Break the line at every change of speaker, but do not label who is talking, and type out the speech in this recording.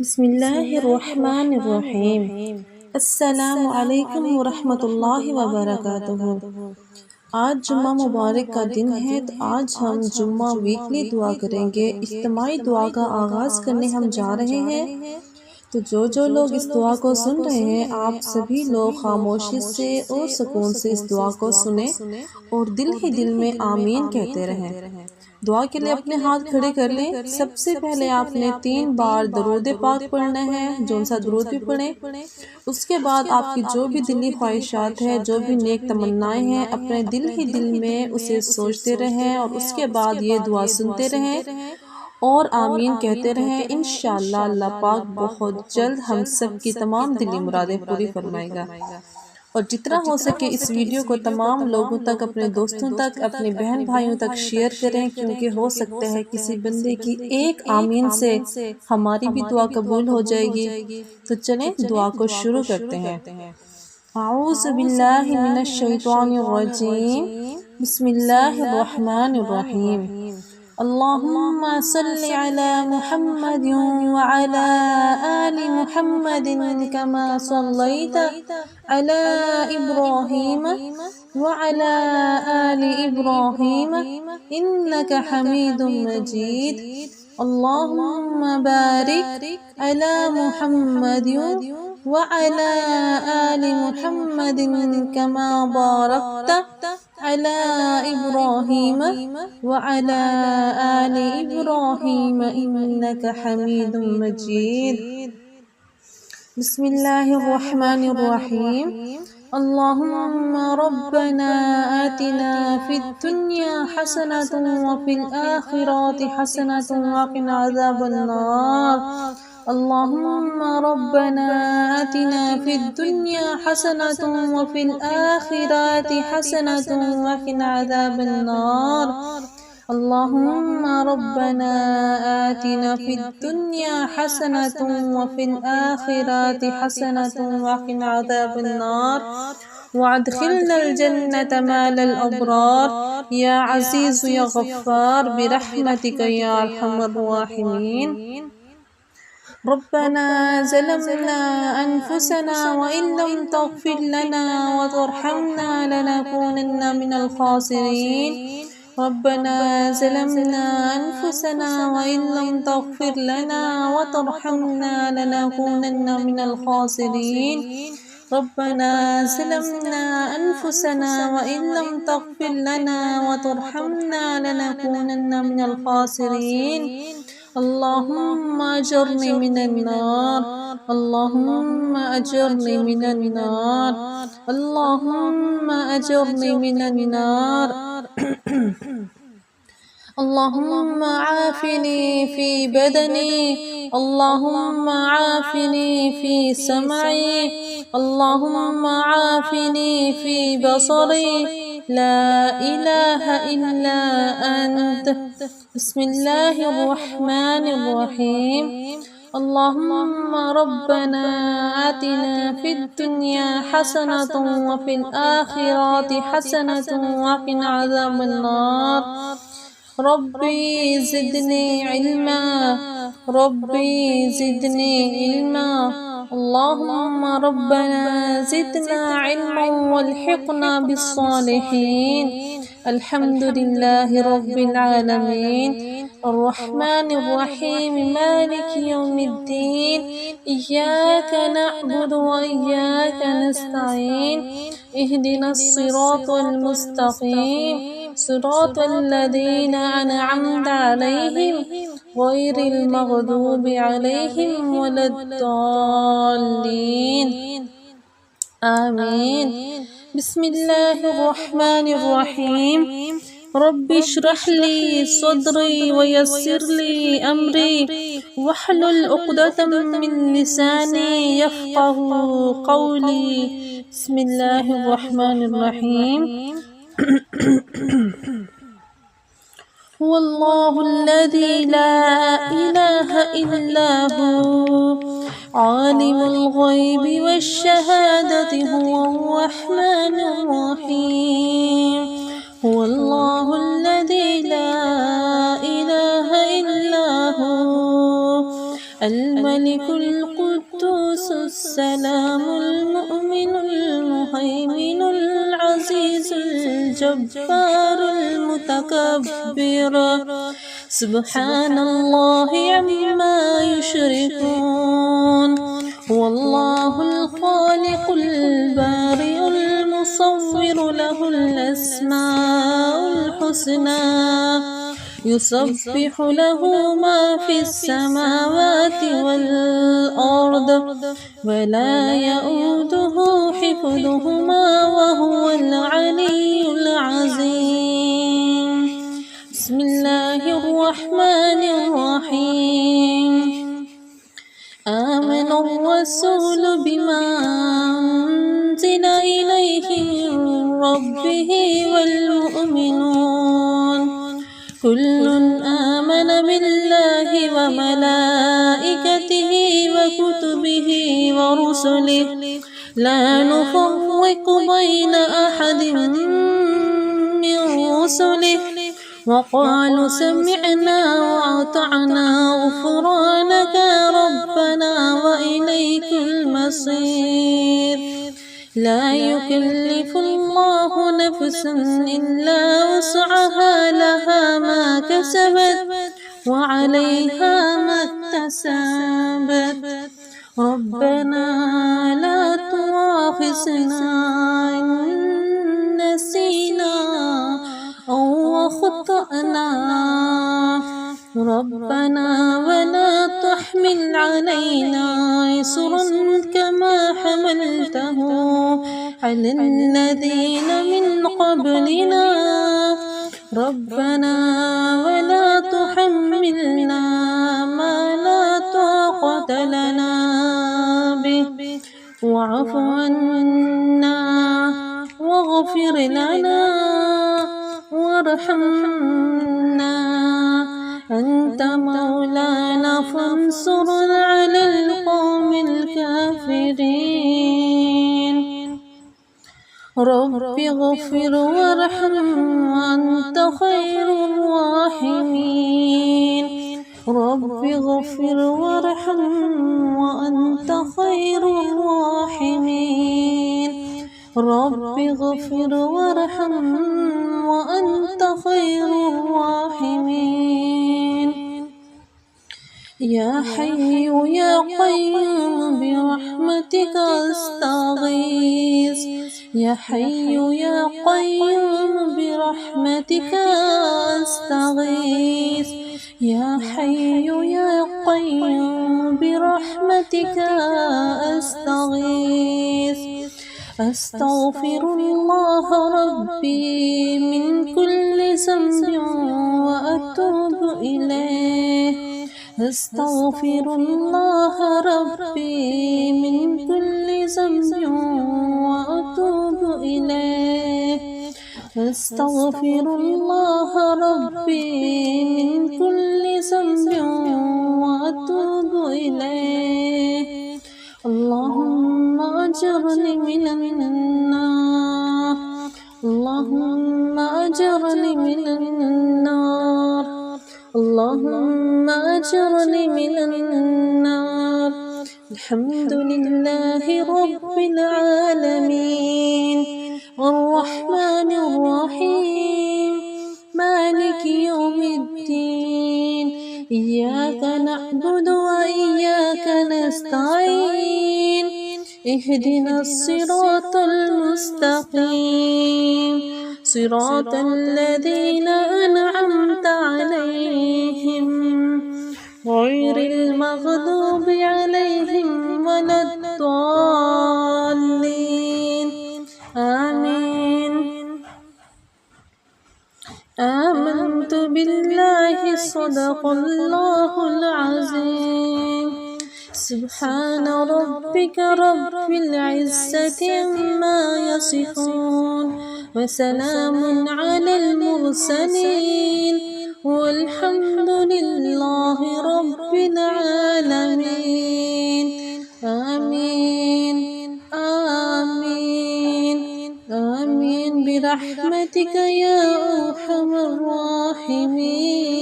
बिस्मिल्लाहिर्रहमानिर्रहीम। अस्सलामु अलैकुम वरहमतुल्लाहि वबरकातुहू। आज जुम्मा मुबारक का दिन है, तो आज हम जुम्मा वीकली दुआ करेंगे। इज्तिमाई दुआ का आगाज़ करने हम जा रहे हैं। तो जो लोग इस दुआ को सुन रहे हैं, आप सभी लोग खामोशी से और सुकून से इस दुआ को सुने और दिल ही दिल में आमीन कहते रहें। दुआ के लिए अपने हाथ खड़े कर लें। सबसे पहले आपने 3 बार दरूद पाक पढ़ना है, जो सा दरूद भी पढ़ें। उसके बाद आपकी जो भी दिली ख्वाहिशात है, जो भी नेक तमन्नाएं हैं, अपने दिल ही दिल में उसे सोचते रहें और उसके बाद ये दुआ सुनते रहें और आमीन कहते रहें। इंशाअल्लाह अल्लाह पाक बहुत जल्द हम सब की तमाम दिली मुरादें पूरी फरमाएगा। और जितना हो सके इस वीडियो को तमाम लोगों तक, अपने दोस्तों तक, अपने बहन भाइयों तक शेयर करें, क्योंकि हो सकता है किसी बंदे की एक आमीन से हमारी भी दुआ कबूल हो जाएगी। तो चलें दुआ को शुरू करते हैं। आऊज़ु बिल्लाहि मिनश शैतानिर रजीम। बिस्मिल्लाहिर्रहमानिर रहीम। अल्लाहुम्मा सल्लि अला मुहम्मदिन व अला आलि मुहम्मदिन कमा सल्लैता अला इब्राहीम व अला आलि इब्राहीम इन्नका हमीदुम मजीद। अल्लाहुम्मा बारिक अला मुहम्मदिन व अला आलि मुहम्मदिन कमा बारकता अला इब्राहीम व अला आलि इब्राहीम इन्नका हमीदुम मजीद। बिस्मिल्लाहिर्रहमानिर्रहीम। अल्लाहुम्मा रब्बना आतिना फिद दुनिया हसनतन व फिल आखिरति हसनतन व क़िना अज़ाबन्नार। अल्लाहुम्मा रब्बना आतिना फिद दुनिया हसनतन व फिल आखिरति हसनतन व क़िना अज़ाबन्नार। अल्लाहुम्मा रब्बना आतिना फिद दुनिया हसनतन व फिल आखिरति हसनतन व क़िना अज़ाबन्नार वअदखिलनल जन्नत मअल अबरार या अज़ीज़ या गफ़्फ़ार बिरहमतिका या अरहमर राहिमीन। रब्बना ज़लमना अनफुसना व इन लम तग़फ़िर लना व तर्हमना लनकूनन्ना मिनल ख़ासिरीन। रब्बना ज़लमना अनफुसना व इन लम तग़फ़िर लना व तर्हमना लनकूनन्ना मिनल ख़ासिरीन। रब्बना ज़लमना अनफुसना व इन लम तग़फ़िर लना व तर्हमना लनकूनन्ना मिनल ख़ासिरीन। अल्लाहुम्मा अजिरनी मिनन नार। अल्लाहुम्मा अजिरनी मिनन नार। अल्लाहुम्मा अजिरनी मिनन नार। अल्लाहुम्मा आफ़िनी फ़ी बदनी। अल्लाहुम्मा आफ़िनी फ़ी समई। अल्लाहुम्मा आफ़िनी फ़ी बसरी। ला इलाहा इल्ला अंत। बिस्मिल्लाहिर्रहमानिर्रहीम। अल्लाहुम्मा रब्बना आतिना फिद दुनिया हसनतन व फिल आखिरति हसनतन व क़िना अज़ाबन्नार। रब्बी ज़िदनी इल्मा। रब्बी ज़िदनी इल्मा। अल्लाहुम्मा रब्बना ज़िदना इल्मन वल्हिक़ना बिस्सालिहीन। अल्हम्दुलिल्लाहि रब्बिल आलमीन। अर्रहमानिर्रहीम मालिकि यौमिद्दीन। इय्याका नअबुदु व इय्याका नस्तईन। इहदिनस सिरातल मुस्तक़ीम। सिरातल लज़ीना अनअमता अलैहिम गैरिल मग़दूबि अलैहिम वलद्दाल्लीन। आमीन। बिस्मिल्लाहिर्रहमानिर्रहीम। रब्बि इश्रह ली सदरी व यस्सिर ली अमरी वहलुल उक़दतम मिन लिसानी यफ़क़हू क़ौली। बिस्मिल्लाहिर्रहमानिर्रहीम। हुवल्लाहुल्लज़ी ला इलाहा इल्ला हु आलिमुल ग़ैबि वश्शहादति हुवर रहमानुर रहीम। हुवल्लाहुल्लज़ी ला इलाहा इल्ला हु الملك القدوس السلام المؤمن المهيمن العزيز الجبار المتكبر سبحان الله عما يشركون هو الله الخالق البارئ المصور له الأسماء الحسنى يسبح له ما في السماوات والأرض ولا يؤوده حفظهما وهو العلي العظيم بسم الله الرحمن الرحيم آمن الرسول بما أنزل إليه من ربه والمؤمنون كل آمن بالله وملائكته وكتبه ورسله لا نفرق بين أحد من رسله وقالوا سمعنا وأطعنا غفرانك ربنا وإليك المصير لا يكلف الله نفسا إلا وسعها لها ما كسبت وعليها ما اكتسبت ربنا لا تؤاخذنا إن نسينا أو أخطأنا ربنا ولا تحمل علينا إصرا كما حملته على الذين من قبلنا ربنا ولا تحملنا ما لا طاقة لنا به واعف عنا واغفر لنا وارحمنا أنت مولانا فانصرنا على القوم الكافرين رب اغفر وارحم وأنت خير الراحمين رب اغفر وارحم وأنت خير الراحمين رب اغفر وارحم وأنت خير الراحمين يا حي يا قيوم برحمتك أستغيث يا حي يا قيوم برحمتك أستغيث يا حي يا قيوم برحمتك أستغيث أستغفر الله ربي من كل ذنب وأتوب إليه أستغفر الله ربي من كل ذنب وأتوب إليه أستغفر الله ربي من كل ذنب وأتوب إليه اللهم أجرني من النار اللهم أجرني من النار اللهم أجرني من النار الحمد لله رب العالمين الرحمن الرحيم مالك يوم الدين إياك نعبد وإياك نستعين اهدنا الصراط المستقيم صراط الذين أنعمت عليهم غير المغضوب عليهم ولا الضالين آمين آمنت بالله صدق الله العظيم سبحان ربك رب العزة عما يصفون وسلام على المرسلين والحمد لله رب العالمين آمين آمين آمين برحمتك يا أرحم الراحمين.